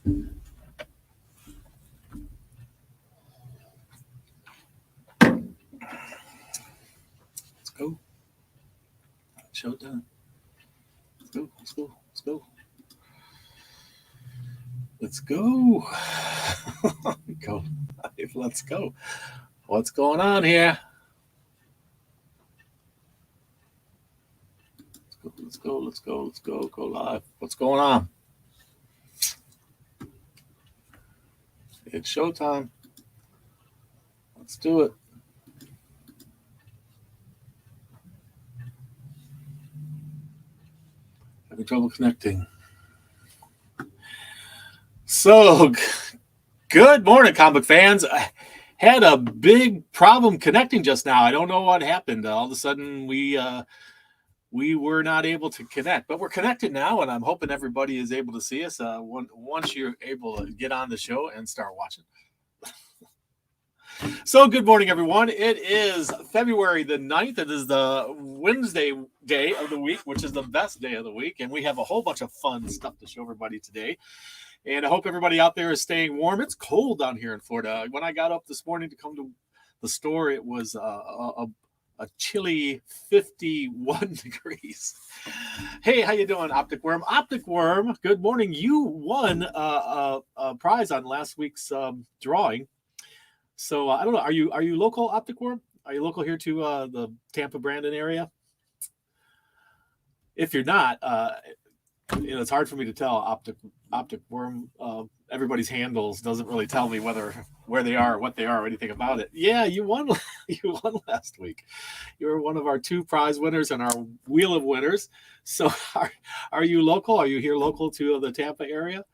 Let's go. Showtime. Let's go. Let's go. Let's go. Let's go. Go. Let's go. What's going on here? Let's go. Let's go. Let's go. Go live. What's going on? It's showtime. Let's do it. Having trouble connecting. So, good morning, comic fans. I had a big problem connecting just now. I don't know what happened. All of a sudden, we were not able to connect, but we're connected now, and I'm hoping everybody is able to see us once you're able to get on the show and start watching. So, good morning, everyone. It is February the 9th. It is the Wednesday day of the week, which is the best day of the week, and we have a whole bunch of fun stuff to show everybody today. And I hope everybody out there is staying warm. It's cold down here in Florida. When I got up this morning to come to the store, it was a chilly 51 degrees. Hey, how you doing, Optic Worm? Optic Worm, good morning. You won a prize on last week's drawing. So I don't know. Are you local, Optic Worm? Are you local here to the Tampa, Brandon area? If you're not, it's hard for me to tell. Optic Worm, everybody's handles doesn't really tell me where they are, what they are, or anything about it. Yeah, you won. You won last week. You were one of our 2 prize winners and our wheel of winners. So, are you local? Are you here local to the Tampa area?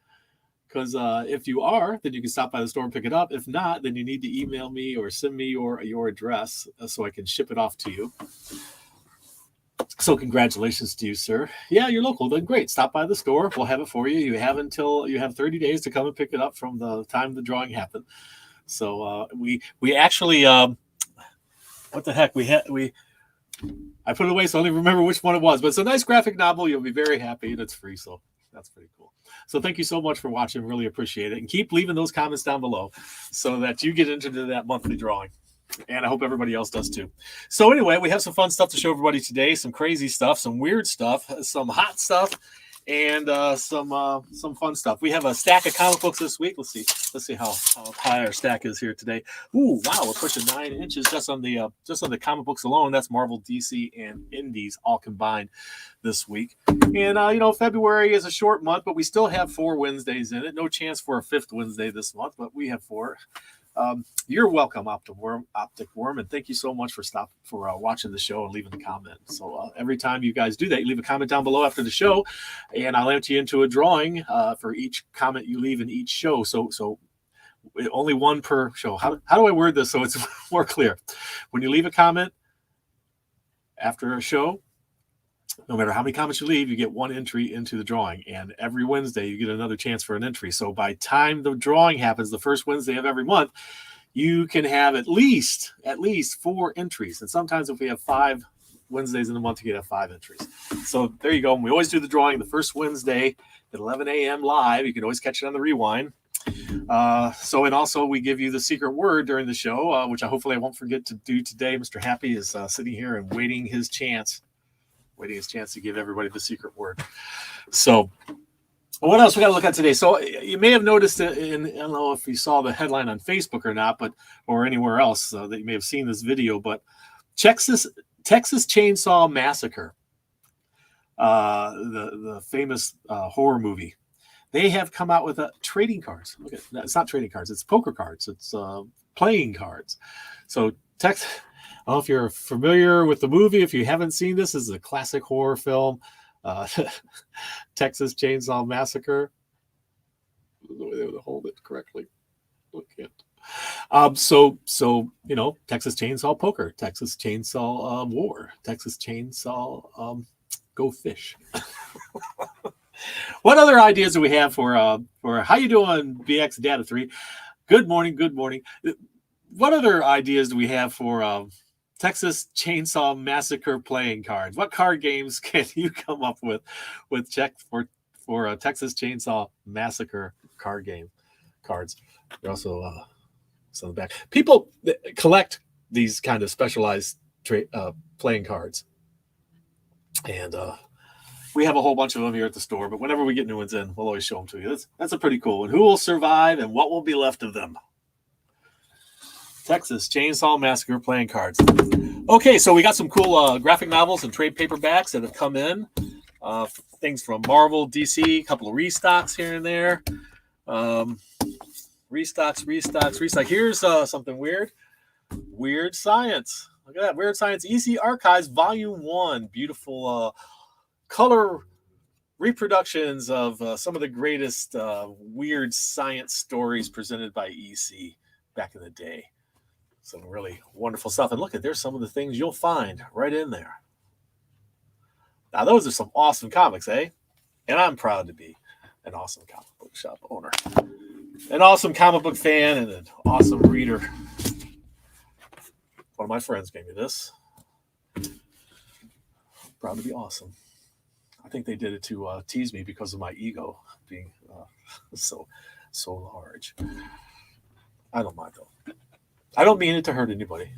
Because if you are, then you can stop by the store and pick it up. If not, then you need to email me or send me your address so I can ship it off to you. So congratulations to you, sir. Yeah, you're local. Then great. Stop by the store. We'll have it for you. You have 30 days to come and pick it up from the time the drawing happened. So we actually what the heck I put it away, so I don't even remember which one it was. But it's a nice graphic novel. You'll be very happy, and it's free. So that's pretty cool. So thank you so much for watching. Really appreciate it. And keep leaving those comments down below so that you get into that monthly drawing. And I hope everybody else does too. So anyway, we have some fun stuff to show everybody today. Some crazy stuff, some weird stuff, some hot stuff, and some fun stuff. We have a stack of comic books this week. Let's see how high our stack is here today. Ooh, wow, we're pushing 9 inches just on the comic books alone. That's Marvel, DC, and Indies all combined this week. And February is a short month, but we still have 4 Wednesdays in it. No chance for a 5th Wednesday this month, but we have 4. You're welcome, Optic Worm, and thank you so much for watching the show and leaving a comment. So every time you guys do that, you leave a comment down below after the show, and I'll enter you into a drawing for each comment you leave in each show. So only one per show. How do I word this so it's more clear? When you leave a comment after a show, no matter how many comments you leave, you get 1 entry into the drawing. And every Wednesday, you get another chance for an entry. So by time the drawing happens, the first Wednesday of every month, you can have at least 4 entries. And sometimes if we have 5 Wednesdays in the month, you can have 5 entries. So there you go. And we always do the drawing the first Wednesday at 11 a.m. live. You can always catch it on the rewind. And also we give you the secret word during the show, which hopefully I won't forget to do today. Mr. Happy is sitting here and waiting his chance to give everybody the secret word. So what else we got to look at today? So you may have noticed I don't know if you saw the headline on Facebook or not, or anywhere else that you may have seen this video, but Texas Chainsaw Massacre, the famous horror movie. They have come out with trading cards. Okay, it's not trading cards. It's poker cards. It's playing cards. So I don't know if you're familiar with the movie. If you haven't seen this is a classic horror film, Texas Chainsaw Massacre. The way they would hold it correctly. Look at. Texas Chainsaw Poker, Texas Chainsaw War, Texas Chainsaw Go Fish. What other ideas do we have for how you doing, BX Data 3? Good morning. What other ideas do we have for Texas Chainsaw Massacre playing cards? What card games can you come up with Texas Chainsaw Massacre card game cards. They're also some of the back. People that collect these kind of specialized playing cards, and we have a whole bunch of them here at the store. But whenever we get new ones in, we'll always show them to you. That's a pretty cool one. Who will survive, and what will be left of them? Texas Chainsaw Massacre playing cards. Okay, so we got some cool graphic novels and trade paperbacks that have come in. Things from Marvel, DC, a couple of restocks here and there. Restocks. Here's something weird. Weird Science. Look at that. Weird Science EC Archives Volume 1. Beautiful color reproductions of some of the greatest weird science stories presented by EC back in the day. Some really wonderful stuff. And look, there's some of the things you'll find right in there. Now, those are some awesome comics, eh? And I'm proud to be an awesome comic book shop owner, an awesome comic book fan, and an awesome reader. One of my friends gave me this. Proud to be awesome. I think they did it to tease me because of my ego being so large. I don't mind, though. I don't mean it to hurt anybody.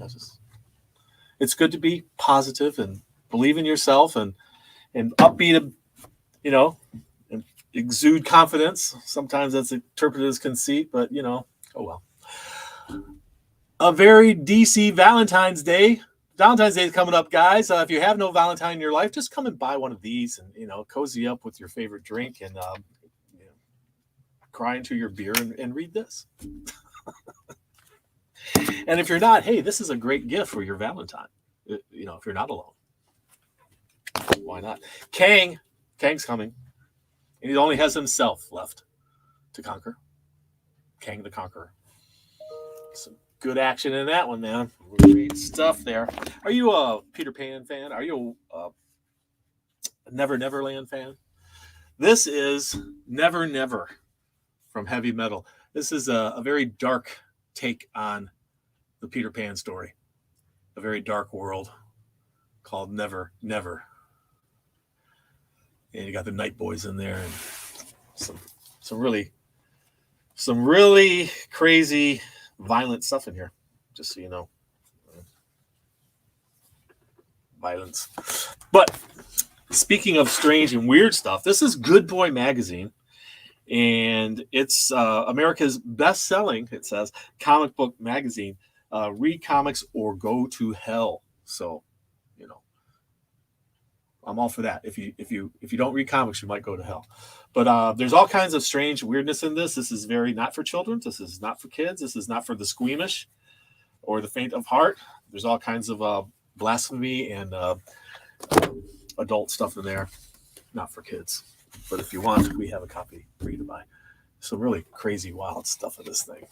It's good to be positive and believe in yourself and upbeat, and exude confidence. Sometimes that's interpreted as conceit, but oh well. A very DC Valentine's Day. Valentine's Day is coming up, guys. If you have no Valentine in your life, just come and buy one of these and cozy up with your favorite drink and cry into your beer and read this. And if you're not, hey, this is a great gift for your Valentine. If you're not alone, why not? Kang's coming, and he only has himself left to conquer. Kang the Conqueror. Some good action in that one, man. Great stuff there. Are you a Peter Pan fan? Are you a Never Neverland fan? This is Never Never from Heavy Metal. This is a very dark take on the Peter Pan story. A very dark world called Never Never. And you got the Night Boys in there and some really crazy violent stuff in here, just so you know. Violence. But speaking of strange and weird stuff, this is Good Boy magazine, and it's America's best-selling, it says, comic book magazine. Read comics or go to hell. So, I'm all for that. If you don't read comics, you might go to hell. But there's all kinds of strange weirdness in this. This is very not for children. This is not for kids. This is not for the squeamish or the faint of heart. There's all kinds of blasphemy and adult stuff in there. Not for kids. But if you want, we have a copy for you to buy. Some really crazy, wild stuff in this thing.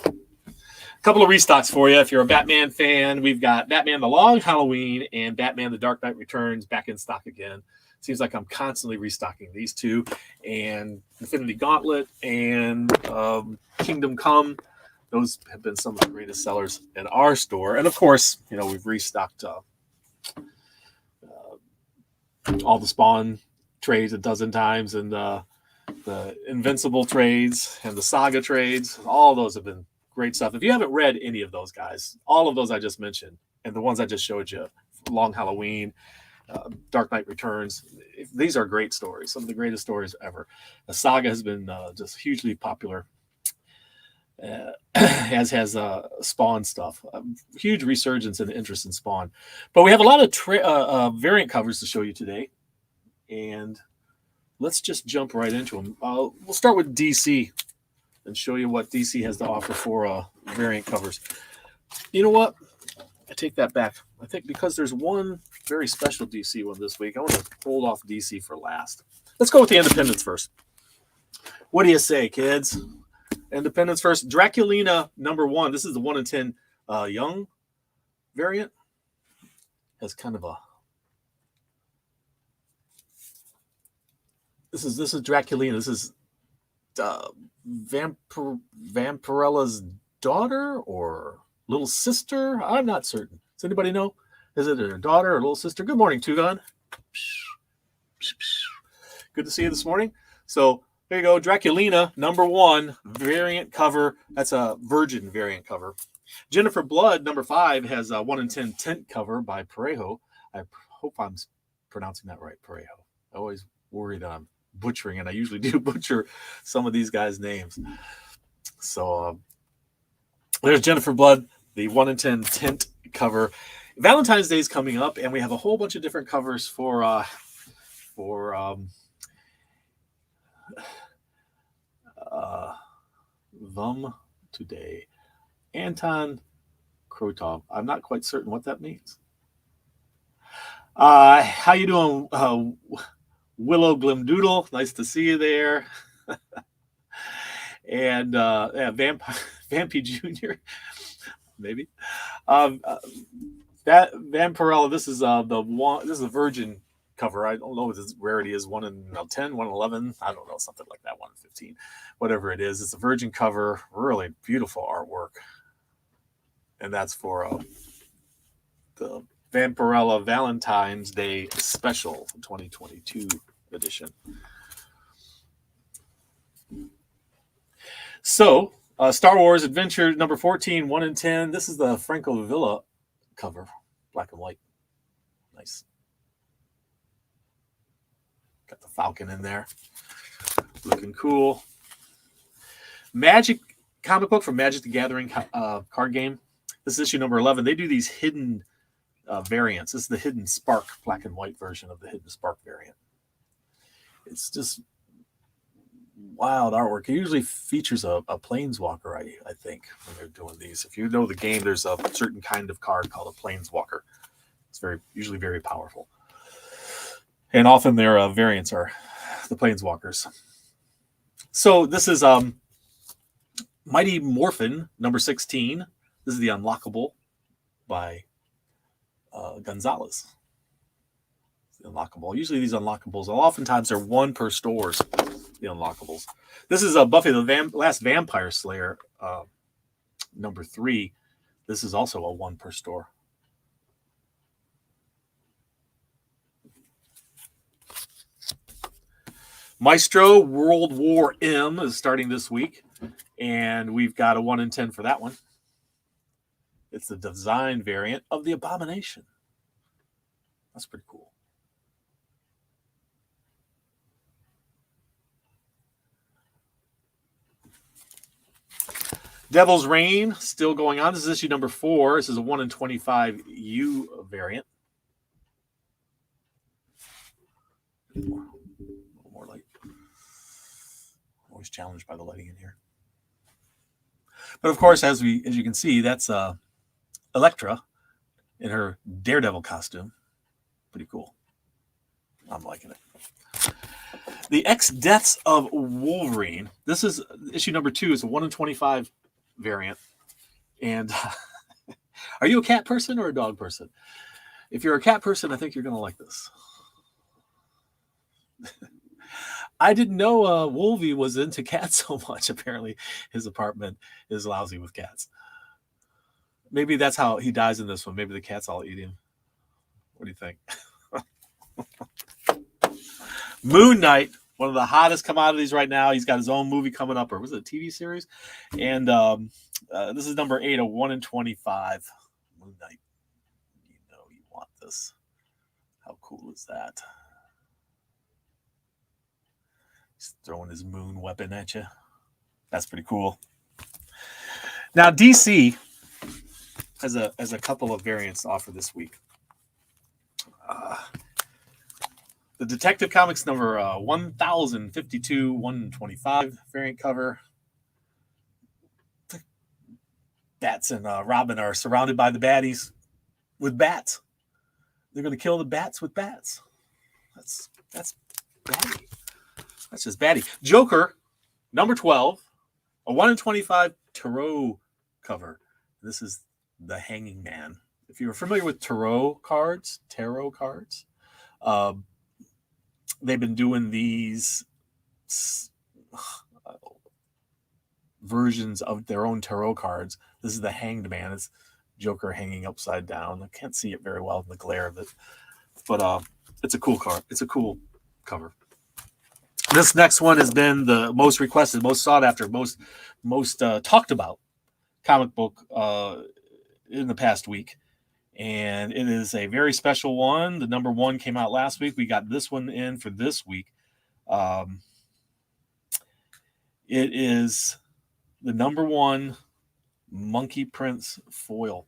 A couple of restocks for you. If you're a Batman fan, we've got Batman The Long Halloween and Batman The Dark Knight Returns back in stock again. Seems like I'm constantly restocking these two. And Infinity Gauntlet and Kingdom Come. Those have been some of the greatest sellers in our store. And, of course, we've restocked all the Spawn trades a dozen times, and the Invincible trades and the Saga trades. All those have been great stuff. If you haven't read any of those, guys, all of those I just mentioned and the ones I just showed you, Long Halloween, Dark Knight Returns, these are great stories, some of the greatest stories ever. The Saga has been just hugely popular, as has Spawn stuff. Huge resurgence and interest in Spawn. But we have a lot of variant covers to show you today, and let's just jump right into them. We'll start with DC and show you what DC has to offer for variant covers. You know what? I take that back. I think because there's one very special DC one this week, I want to hold off DC for last. Let's go with the Independents first. What do you say, kids? Independents first. Draculina #1. This is the 1 in 10 young variant. Has kind of a... This is Draculina. This is Vampirella's daughter or little sister. I'm not certain. Does anybody know? Is it her daughter or little sister? Good morning, Tugon. Good to see you this morning. So There you go. Draculina, #1, variant cover. That's a Virgin variant cover. Jennifer Blood, #5, has a 1 in 10 tint cover by Parejo. I hope I'm pronouncing that right, Parejo. I always worry that I'm butchering, and I usually do butcher some of these guys' names. So there's Jennifer Blood, the 1 in 10 tint cover. Valentine's Day is coming up, and we have a whole bunch of different covers for Vum today. Anton Krotov. I'm not quite certain what that means. How you doing, Willow Glimdoodle? Nice to see you there. And Vampy Jr. Maybe. That Vampirella. This is This is a Virgin cover. I don't know what its rarity is. 1 in 10, 1 in 11. I don't know, something like that. 1 in 15, whatever it is. It's a Virgin cover. Really beautiful artwork. And that's for the Vampirella Valentine's Day Special 2022 edition. So, Star Wars Adventure #14, 1 in 10. This is the Franco Villa cover, black and white. Nice. Got the Falcon in there. Looking cool. Magic comic book from Magic the Gathering card game. This is issue #11. They do these hidden variants. This is the Hidden Spark black and white version of the Hidden Spark variant. It's just wild artwork. It usually features a planeswalker, I think, when they're doing these. If you know the game, there's a certain kind of card called a planeswalker. It's usually very powerful. And often their variants are the planeswalkers. So this is Mighty Morphin #16. This is the Unlockable by Gonzalez. The Unlockable. Usually these Unlockables, oftentimes they're 1 per stores. The Unlockables. This is Buffy the Last Vampire Slayer #3. This is also a 1 per store. Maestro World War M is starting this week, and we've got a 1 in 10 for that one. It's the design variant of the Abomination. That's pretty cool. Devil's Reign, still going on. This is issue #4. This is a 1 in 25 U variant. A little more light. Always challenged by the lighting in here. But of course, as you can see, that's Elektra in her Daredevil costume. Pretty cool. I'm liking it. The X Deaths of Wolverine. This is issue #2. It's a 1 in 25 variant. And are you a cat person or a dog person? If you're a cat person, I think you're going to like this. I didn't know Wolvie was into cats so much. Apparently, his apartment is lousy with cats. Maybe that's how he dies in this one. Maybe the cats all eat him. What do you think? Moon Knight, one of the hottest commodities right now. He's got his own movie coming up, or was it a TV series? And this is #8, a 1 in 25. Moon Knight. You know you want this. How cool is that? He's throwing his moon weapon at you. That's pretty cool. Now, DC has a couple of variants to offer this week. The Detective Comics number 1052, 125 variant cover. Bats and Robin are surrounded by the baddies with bats. They're going to kill the bats with bats. That's batty. That's just batty. Joker, number 12, a 1 in 25 tarot cover. This is the Hanging Man. If you're familiar with tarot cards, they've been doing these versions of their own tarot cards. This is the Hanged Man. It's Joker hanging upside down. I can't see it very well in the glare of it, but it's a cool card. It's a cool cover. This next one has been the most requested, most sought after, most talked about comic book in the past week. And it is a very special one. The number one came out last week. We got this one in for this week. It is the number one Monkey Prince foil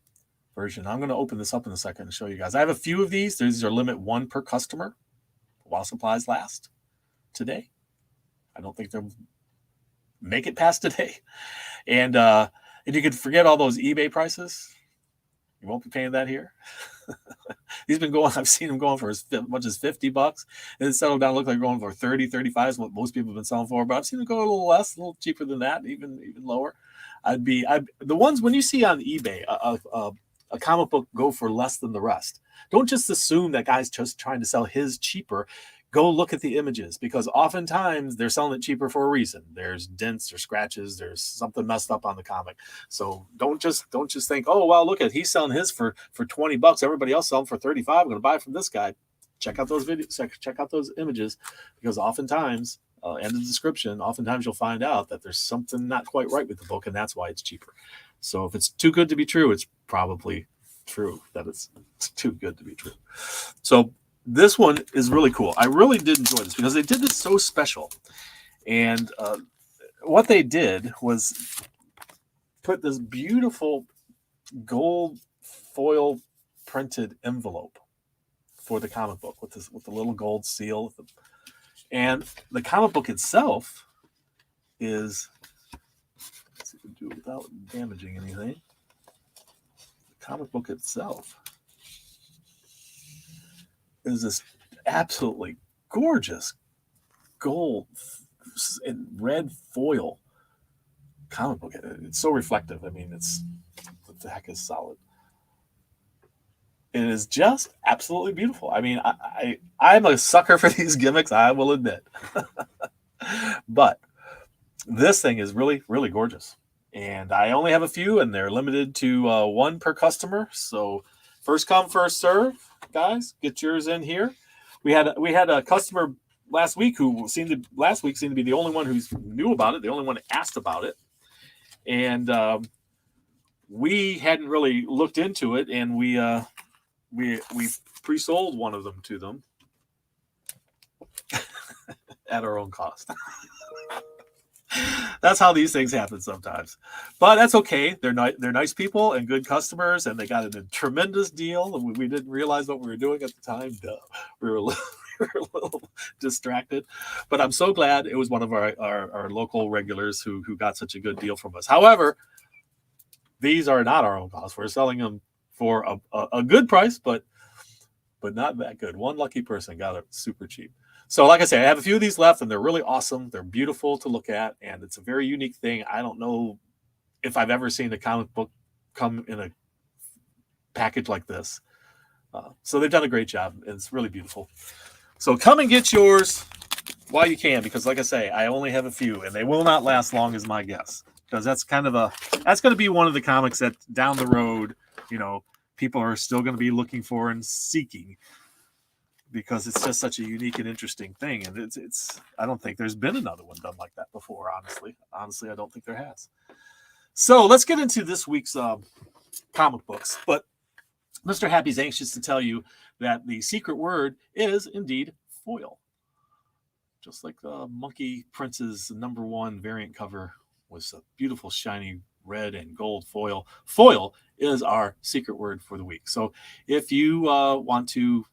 version. I'm going to open this up in a second and show you guys. I have a few of these. These are limit one per customer while supplies last today. I don't think they'll make it past today. And you could forget all those eBay prices. You won't be paying that here. He's been going, I've seen him going for as much as $50. And it's settled down, look like going for 30, 35 is what most people have been selling for. But I've seen him go a little less, a little cheaper than that, even lower. The ones when you see on eBay a comic book go for less than the rest, don't just assume that guy's just trying to sell his cheaper. Go look at the images, because oftentimes they're selling it cheaper for a reason. There's dents or scratches. There's something messed up on the comic. So don't just think, oh, well, look at, he's selling his for $20. Everybody else selling for 35. I'm going to buy it from this guy. Check out those videos. Check out those images, because oftentimes, and the description, oftentimes you'll find out that there's something not quite right with the book, and that's why it's cheaper. So if it's too good to be true, it's probably true that it's too good to be true. So this one is really cool. I really did enjoy this because they did this so special. And what they did was put this beautiful gold foil printed envelope for the comic book with the little gold seal. And the comic book itself is, let's see if we can do it without damaging anything. The comic book itself is this absolutely gorgeous gold and red foil comic book. It's so reflective. I mean, what the heck is solid. It is just absolutely beautiful. I mean, I'm a sucker for these gimmicks, I will admit. But this thing is really, really gorgeous. And I only have a few, and they're limited to one per customer. So first come, first serve. Guys, get yours in here. We had a customer last week who seemed to be the only one who knew about it, the only one that asked about it, and we hadn't really looked into it, and we pre-sold one of them to them at our own cost. That's how these things happen sometimes, but that's okay. They're nice people and good customers, and they got a tremendous deal. And we didn't realize what we were doing at the time. Duh. We were a little distracted, but I'm so glad it was one of our local regulars who got such a good deal from us. However, these are not our own cost. We're selling them for a good price, but not that good. One lucky person got it super cheap. So like I say, I have a few of these left, and they're really awesome. They're beautiful to look at, and it's a very unique thing. I don't know if I've ever seen a comic book come in a package like this. So they've done a great job, and it's really beautiful. So come and get yours while you can, because like I say, I only have a few, and they will not last long, is my guess. Because that's going to be one of the comics that down the road, people are still going to be looking for and seeking, because it's just such a unique and interesting thing. And it's I don't think there's been another one done like that before, honestly. Honestly, I don't think there has. So let's get into this week's comic books. But Mr. Happy's anxious to tell you that the secret word is indeed foil. Just like the Monkey Prince's #1 variant cover was a beautiful, shiny red and gold foil. Foil is our secret word for the week. So if you want to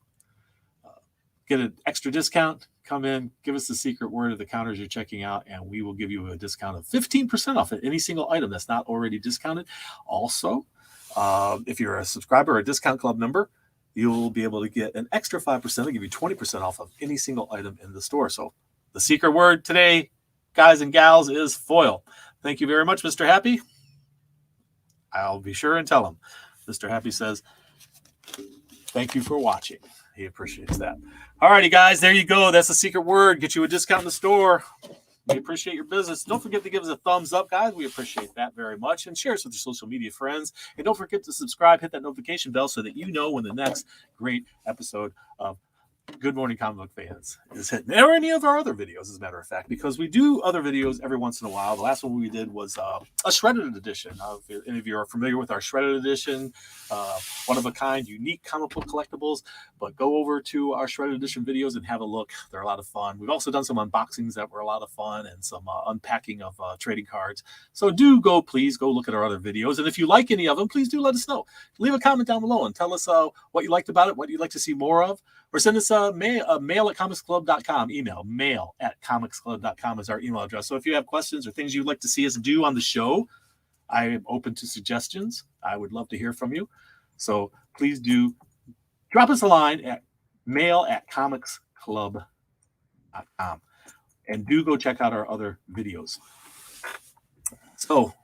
get an extra discount, come in, give us the secret word of the counters you're checking out, and we will give you a discount of 15% off any single item that's not already discounted. Also, if you're a subscriber or a discount club member, you'll be able to get an extra 5%. They'll give you 20% off of any single item in the store. So the secret word today, guys and gals, is foil. Thank you very much, Mr. Happy. I'll be sure and tell him. Mr. Happy says, thank you for watching. He appreciates that. All righty, guys, there you go. That's the secret word. Get you a discount in the store. We appreciate your business. Don't forget to give us a thumbs up, guys. We appreciate that very much. And share us with your social media friends. And don't forget to subscribe, hit that notification bell so that you know when the next great episode of Good Morning Comic Book Fans is hitting, or any of our other videos, as a matter of fact, because we do other videos every once in a while. The last one we did was a shredded edition. If any of you are familiar with our shredded edition, one of a kind, unique comic book collectibles, but go over to our shredded edition videos and have a look. They're a lot of fun. We've also done some unboxings that were a lot of fun and some unpacking of trading cards. So please go look at our other videos. And if you like any of them, please do let us know. Leave a comment down below and tell us what you liked about it, what you'd like to see more of. Or send us a mail at comicsclub.com. Email mail at comicsclub.com is our email address. So if you have questions or things you'd like to see us do on the show, I am open to suggestions. I would love to hear from you. So please do drop us a line at mail at comicsclub.com. And do go check out our other videos. So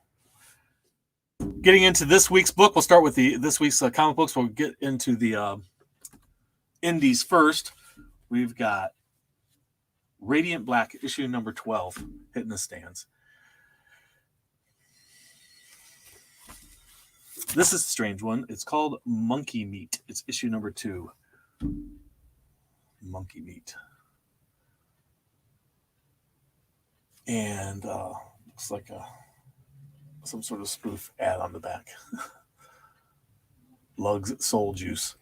getting into this week's book, we'll start with this week's comic books. We'll get into the indies first. We've got Radiant Black, issue number 12, hitting the stands. This is a strange one. It's called Monkey Meat. It's issue number 2. Monkey Meat. And looks like some sort of spoof ad on the back. Lug's Soul Juice.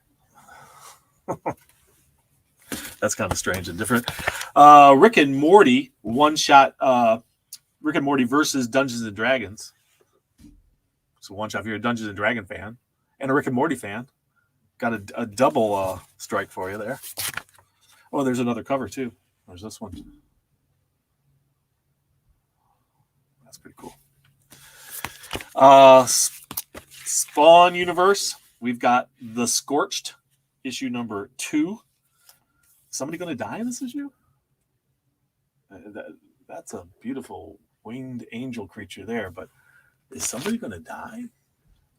That's kind of strange and different. Rick and Morty one-shot. Rick and Morty versus Dungeons and Dragons. So one-shot if you're a Dungeons and Dragon fan and a Rick and Morty fan. Got a double strike for you there. Oh, there's another cover too. There's this one. That's pretty cool. Spawn Universe. We've got The Scorched, issue number 2. Somebody going to die in this issue? That's a beautiful winged angel creature there, but is somebody going to die?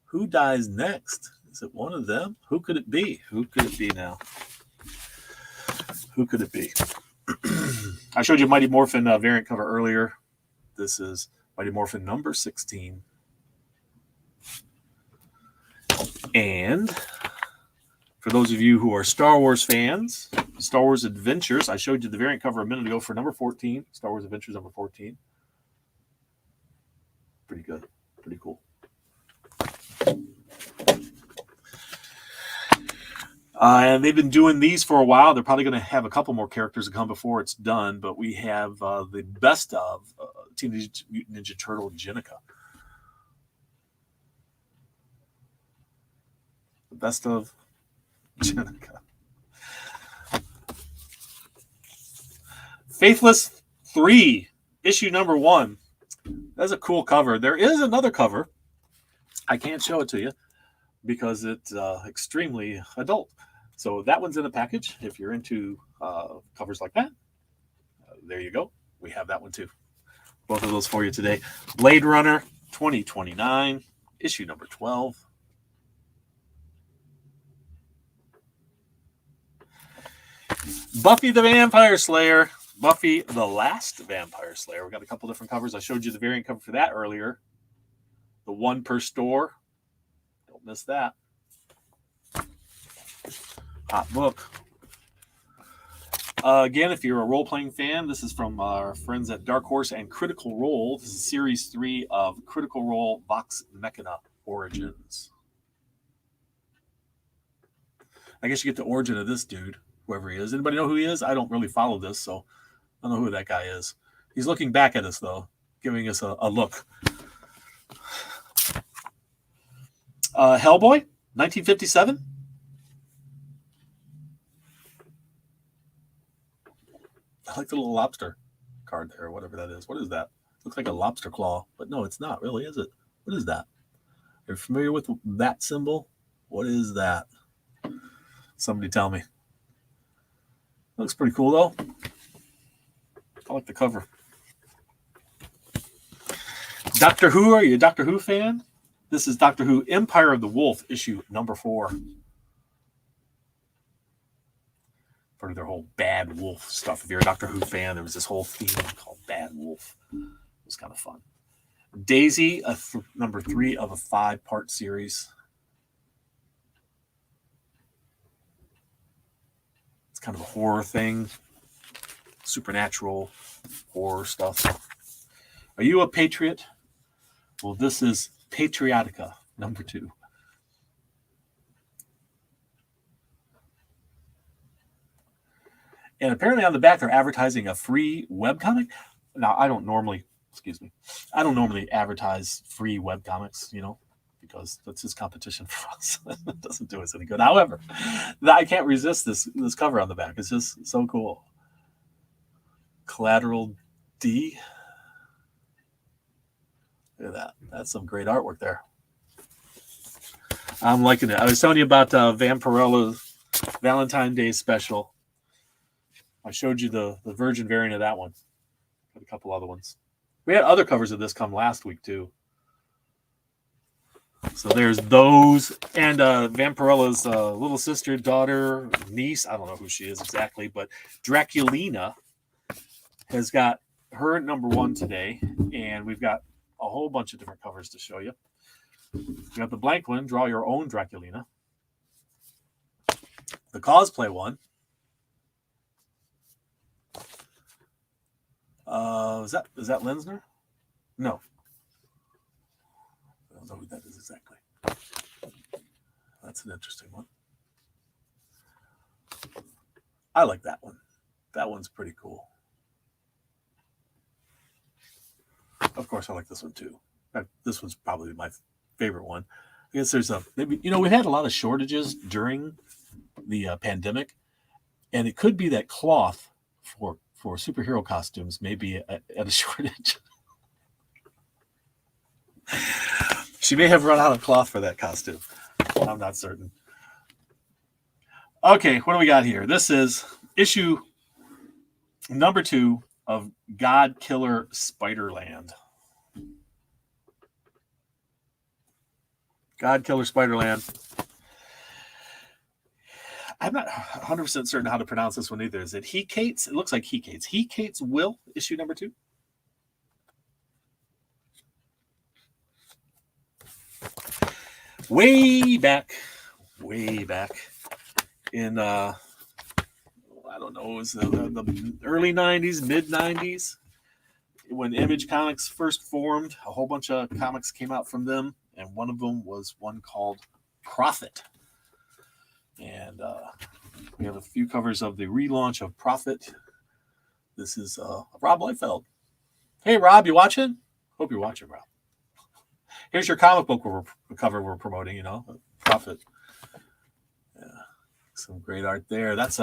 Who dies next? Is it one of them? Who could it be? Who could it be now? Who could it be? I showed you Mighty Morphin variant cover earlier. This is Mighty Morphin number 16. And for those of you who are Star Wars fans, Star Wars Adventures, I showed you the variant cover a minute ago for number 14. Star Wars Adventures number 14. Pretty good. Pretty cool. And they've been doing these for a while. They're probably going to have a couple more characters to come before it's done, but we have the best of Teenage Mutant Ninja Turtle Jennika. The best of Jennika. Faithless 3, issue number 1. That's a cool cover. There is another cover. I can't show it to you because it's extremely adult. So that one's in a package. If you're into covers like that, there you go. We have that one too. Both of those for you today. Blade Runner 2029, issue number 12. Buffy the Vampire Slayer. Buffy the Last Vampire Slayer. We got a couple different covers. I showed you the variant cover for that earlier. The one per store. Don't miss that. Hot book. Again, if you're a role-playing fan, this is from our friends at Dark Horse and Critical Role. This is Series 3 of Critical Role Vox Machina Origins. I guess you get the origin of this dude, whoever he is. Anybody know who he is? I don't really follow this, so I don't know who that guy is. He's looking back at us, though, giving us a look. Hellboy, 1957. I like the little lobster card there, whatever that is. What is that? Looks like a lobster claw, but no, it's not really, is it? What is that? Are you familiar with that symbol? What is that? Somebody tell me. Looks pretty cool, though. I like the cover. Doctor Who, are you a Doctor Who fan? This is Doctor Who Empire of the Wolf, issue number 4. Part of their whole Bad Wolf stuff. If you're a Doctor Who fan, there was this whole theme called Bad Wolf. It was kind of fun. Daisy, number 3 of a 5-part series. It's kind of a horror thing, supernatural horror stuff. Are you a patriot? Well, this is Patriotica #2. And apparently on the back, they're advertising a free webcomic. Now, I don't normally advertise free webcomics, because that's his competition for us. It doesn't do us any good. However, I can't resist this cover on the back. It's just so cool. Collateral D. Look at that. That's some great artwork there. I'm liking it. I was telling you about Vampirella's Valentine Day special. I showed you the Virgin variant of that one. Got a couple other ones. We had other covers of this come last week, too. So there's those. And Vampirella's little sister, daughter, niece. I don't know who she is exactly. But Draculina has got her #1 today. And we've got a whole bunch of different covers to show you. We got the blank one, draw your own Draculina. The cosplay one. Is that Lensner? No. I don't know who that is exactly. That's an interesting one. I like that one. That one's pretty cool. Of course, I like this one too. This one's probably my favorite one. I guess there's maybe we had a lot of shortages during the pandemic, and it could be that cloth for superhero costumes may be at a shortage. She may have run out of cloth for that costume. I'm not certain. Okay, what do we got here? This is issue #2 of God Killer Spiderland. God Killer Spiderland. I'm not 100% certain how to pronounce this one either. Is it Hekates? It looks like Hekates. Hekates Will, issue #2. Way back in, I don't know, it was the early 90s, mid 90s, when Image Comics first formed. A whole bunch of comics came out from them, and one of them was one called Prophet. And we have a few covers of the relaunch of Prophet. This is Rob Liefeld. Hey, Rob, you watching? Hope you're watching, Rob. Here's your comic book cover we're promoting, Prophet. Yeah, some great art there. That's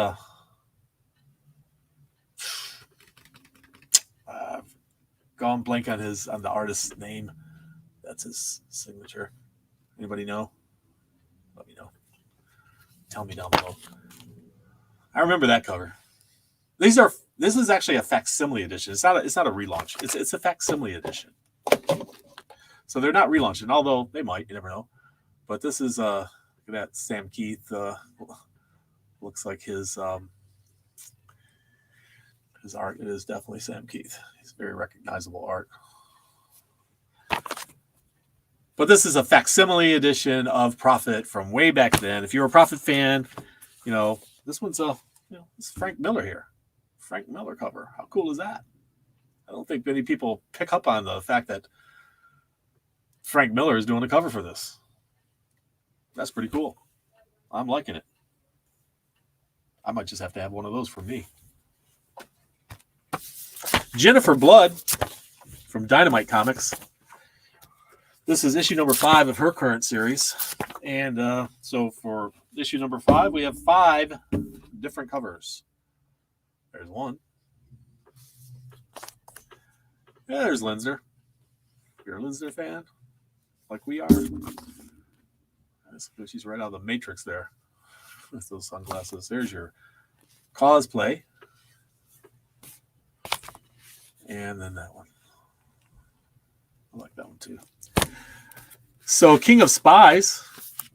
gone blank on the artist's name. That's his signature. Anybody know? Let me know. Tell me down below. I remember that cover. This is actually a facsimile edition. It's not a relaunch. It's a facsimile edition. So they're not relaunching, although they might. You never know. But this is look at that Sam Keith. Looks like his art is definitely Sam Keith. He's very recognizable art. But this is a facsimile edition of Prophet from way back then. If you're a Prophet fan, this one's it's Frank Miller here. Frank Miller cover. How cool is that? I don't think many people pick up on the fact that Frank Miller is doing a cover for this. That's pretty cool. I'm liking it. I might just have to have one of those for me. Jennifer Blood from Dynamite Comics. This is issue #5 of her current series. And so for issue #5, we have 5 different covers. There's one. Yeah, there's Lensner. If you're a Lensner fan, like we are. She's right out of the Matrix there with those sunglasses. There's your cosplay. And then that one. I like that one too. So King of Spies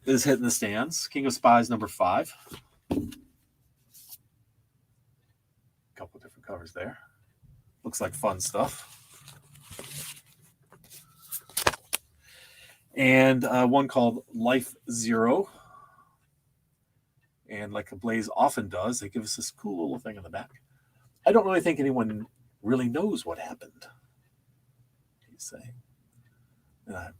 is hitting the stands. King of Spies #5. Couple different covers there. Looks like fun stuff. And one called Life Zero. And like Blaze often does, they give us this cool little thing in the back. I don't really think anyone really knows what happened, he's saying. And I'm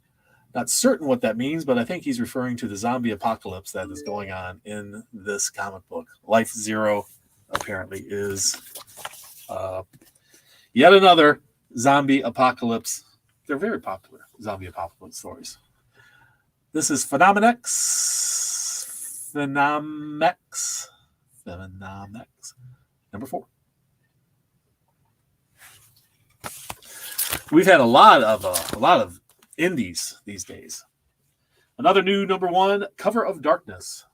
not certain what that means, but I think he's referring to the zombie apocalypse that is going on in this comic book. Life Zero apparently is yet another zombie apocalypse. They're very popular zombie apocalypse stories. This is Phenomex, number 4. We've had a lot of indies these days. Another new number 1, Cover of Darkness.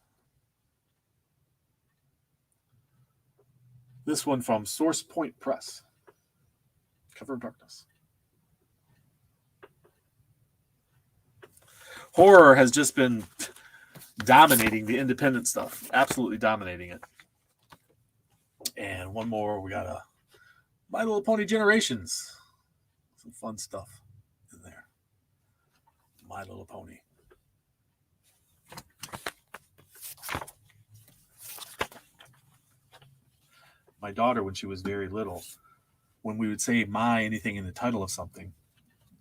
This one from Source Point Press. Cover of Darkness. Horror has just been dominating the independent stuff. Absolutely dominating it. And one more, we got a My Little Pony Generations. Some fun stuff in there. My Little Pony. My daughter, when she was very little, when we would say my anything in the title of something,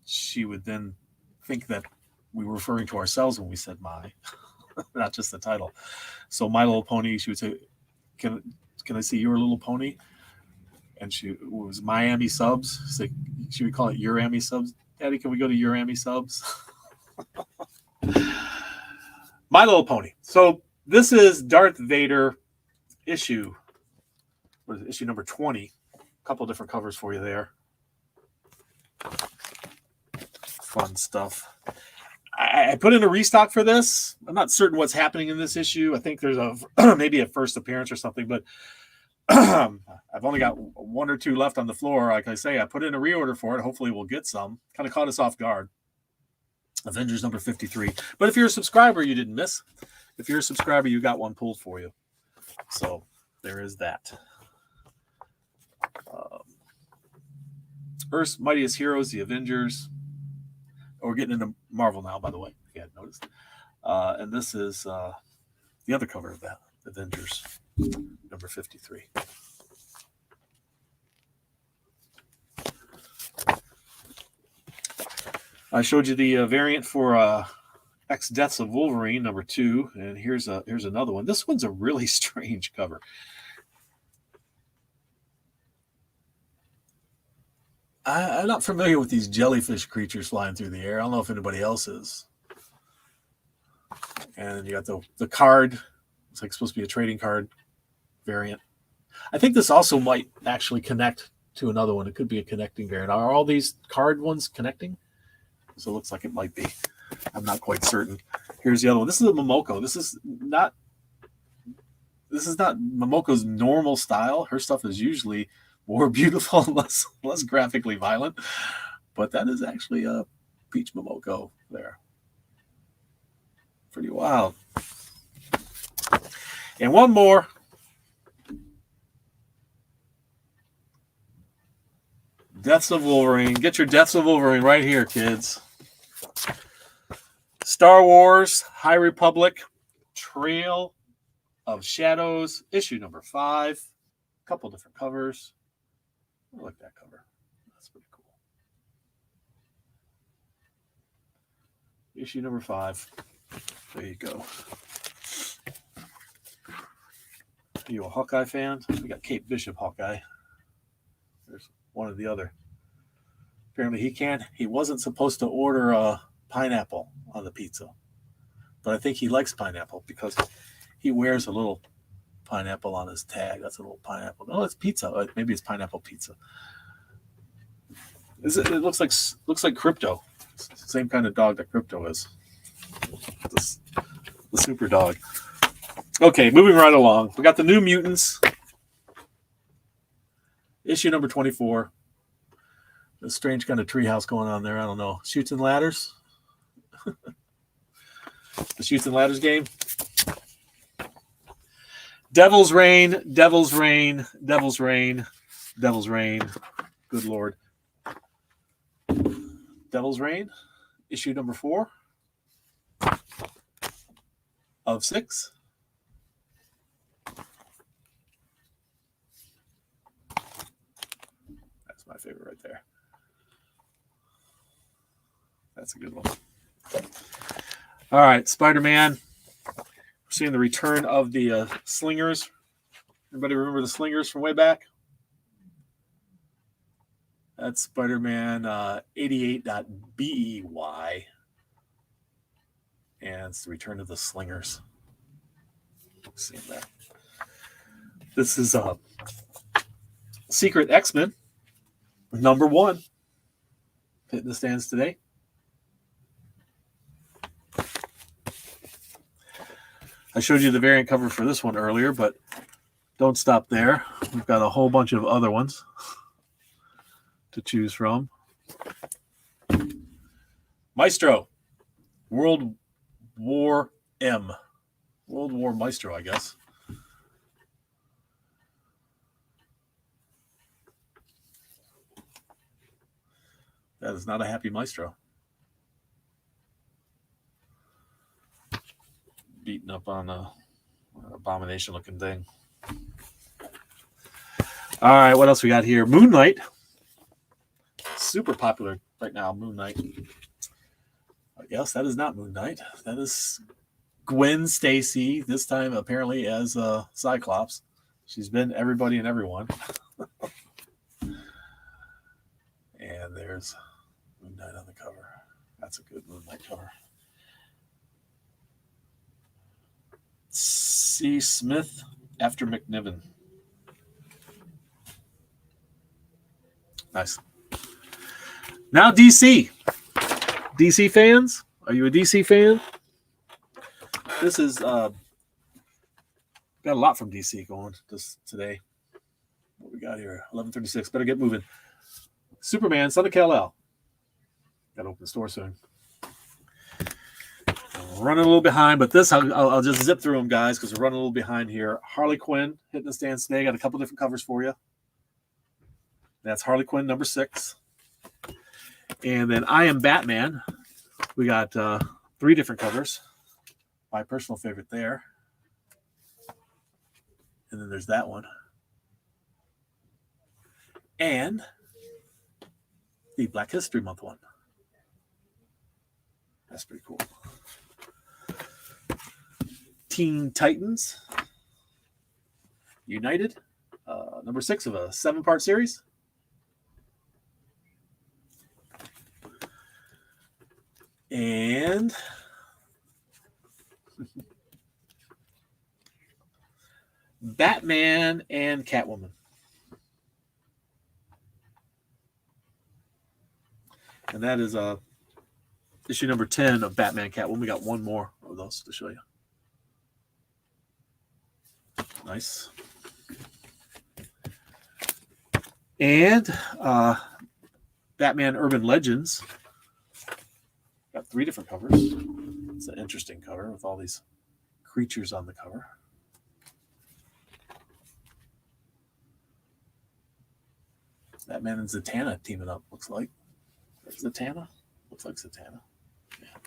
she would then think that we were referring to ourselves when we said my, not just the title. So My Little Pony, she would say, can I see Your Little Pony? And it was Miami Subs. So she would call it Urami Subs. Daddy, can we go to Urami Subs? My Little Pony. So this is Darth Vader issue number 20. A couple different covers for you there. Fun stuff. I put in a restock for this. I'm not certain what's happening in this issue. I think there's maybe a first appearance or something, but I've only got 1 or 2 left on the floor. Like I say, I put in a reorder for it. Hopefully we'll get some. Kind of caught us off guard. Avengers number 53. But if you're a subscriber, you didn't miss. If you're a subscriber, you got one pulled for you. So there is that. Earth's Mightiest Heroes, the Avengers. We're getting into Marvel now, by the way, if you hadn't noticed. And this is the other cover of that, Avengers, number 53. I showed you the variant for X Deaths of Wolverine, number 2, and here's another one. This one's a really strange cover. I'm not familiar with these jellyfish creatures flying through the air. I don't know if anybody else is. And you got the card. It's like supposed to be a trading card variant. I think this also might actually connect to another one. It could be a connecting variant. Are all these card ones connecting? So it looks like it might be. I'm not quite certain. Here's the other one. This is a Momoko. This is not Momoko's normal style. Her stuff is usually more beautiful and less graphically violent. But that is actually a Peach Momoko there. Pretty wild. And one more. Deaths of Wolverine. Get your Deaths of Wolverine right here, kids. Star Wars, High Republic, Trail of Shadows, issue number 5. A couple different covers. I like that cover. That's pretty cool. Issue number 5. There you go. Are you a Hawkeye fan? We got Kate Bishop Hawkeye. There's one or the other. Apparently he wasn't supposed to order a pineapple on the pizza. But I think he likes pineapple because he wears a little pineapple on his tag. That's a little pineapple. Oh, it's pizza. Maybe it's pineapple pizza. It looks like Crypto. It's the same kind of dog that Crypto is. The super dog. Okay, moving right along. We got the New Mutants. Issue number 24. A strange kind of treehouse going on there. I don't know. Chutes and Ladders. The Chutes and Ladders game. Devil's Reign, Devil's Reign, Devil's Reign, Devil's Reign. Good Lord. Devil's Reign, issue number 4 of 6. my favorite right there. That's a good one. All right, Spider-Man. We're seeing the return of the Slingers. Anybody remember the Slingers from way back? That's Spider-Man 88.BEY. And it's the return of the Slingers. Seeing that. This is Secret X-Men #1. Hitting the stands today. I showed you the variant cover for this one earlier, but don't stop there. We've got a whole bunch of other ones to choose from. Maestro. World War M. World War Maestro, I guess. That is not a happy Maestro. Beating up on an abomination-looking thing. All right, what else we got here? Moon Knight. Super popular right now, Moon Knight. Yes, that is not Moon Knight. That is Gwen Stacy, this time apparently as Cyclops. She's been everybody and everyone. And there's Moon Knight on the cover. That's a good Moon Knight cover. C. Smith after McNiven. Nice. Now DC. DC fans? Are you a DC fan? This is got a lot from DC going this today. What we got here? 11:36. Better get moving. Superman, Son of Kal-El. Got to open the store soon. I'm running a little behind, but this I'll just zip through them, guys, because we're running a little behind here. Harley Quinn hitting the stands today. Got a couple different covers for you. That's Harley Quinn #6. And then I Am Batman. We got 3 different covers. My personal favorite there. And then there's that one. And the Black History Month one. That's pretty cool. Teen Titans United. #6 of a 7-part series. And Batman and Catwoman. And that is issue #10 of Batman Catwoman. We got one more of those to show you. Nice. And Batman Urban Legends. Got 3 different covers. It's an interesting cover with all these creatures on the cover. Batman and Zatanna teaming up, looks like. Zatanna? Looks like Zatanna. Yeah.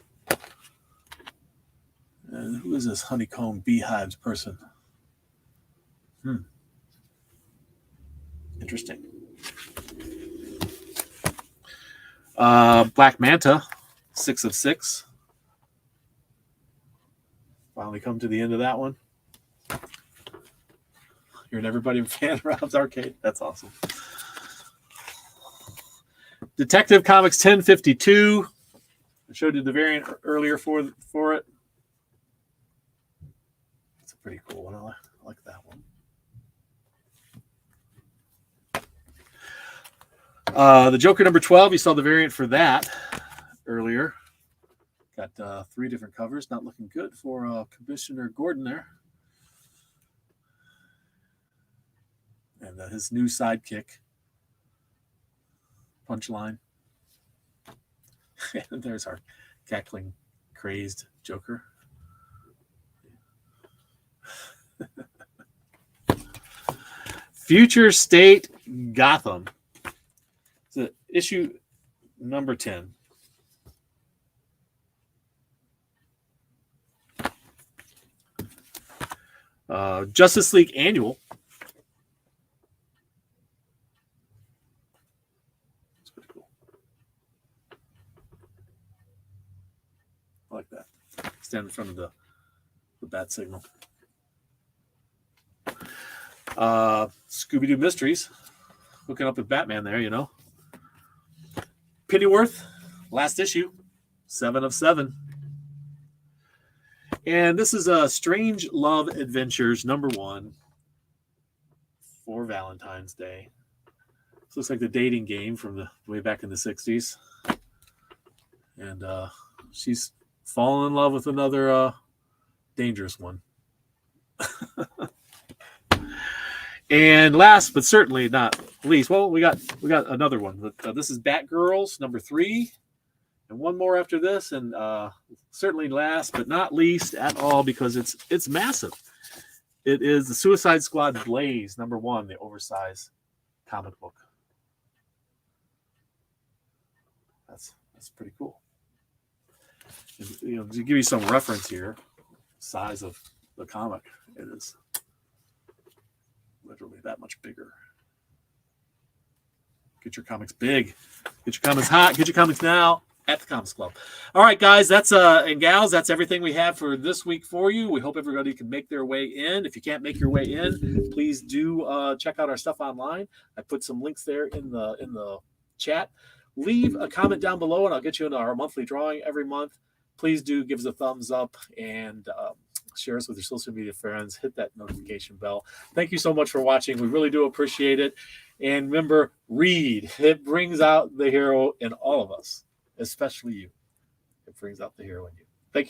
And who is this honeycomb beehives person? Interesting. Black Manta, 6 of 6. Finally come to the end of that one. You're an Everybody fan, Rob's Arcade. That's awesome. Detective Comics 1052. I showed you the variant earlier for it. It's a pretty cool one. I like that one. The Joker #12. You saw the variant for that earlier. Got 3 different covers. Not looking good for Commissioner Gordon there. And his new sidekick, Punchline. And there's our cackling, crazed Joker. Future State Gotham. It's issue #10. Justice League Annual. like that. Stand in front of the bat signal. Scooby-Doo Mysteries. Hooking up with Batman there, you know. Pennyworth, last issue, 7 of 7. And this is a Strange Love Adventures #1 for Valentine's Day. This looks like the dating game from the way back in the 60s. And she's fallen in love with another dangerous one. And last but certainly not least, well, we got another one. This is Batgirls #3, and one more after this, and certainly last but not least at all, because it's massive. It is the Suicide Squad Blaze #1, the oversized comic book. That's pretty cool. And, you know, to give you some reference here, size of the comic, it is literally that much bigger. Get your comics big. Get your comics hot. Get your comics now at the Comics Club. All right, guys, that's and gals, that's everything we have for this week for you. We hope everybody can make their way in. If you can't make your way in, please do check out our stuff online. I put some links there in the chat. Leave a comment down below, and I'll get you into our monthly drawing every month. Please do give us a thumbs up and share us with your social media friends. Hit that notification bell. Thank you so much for watching. We really do appreciate it. And remember, read. It brings out the hero in all of us, especially you. It brings out the hero in you.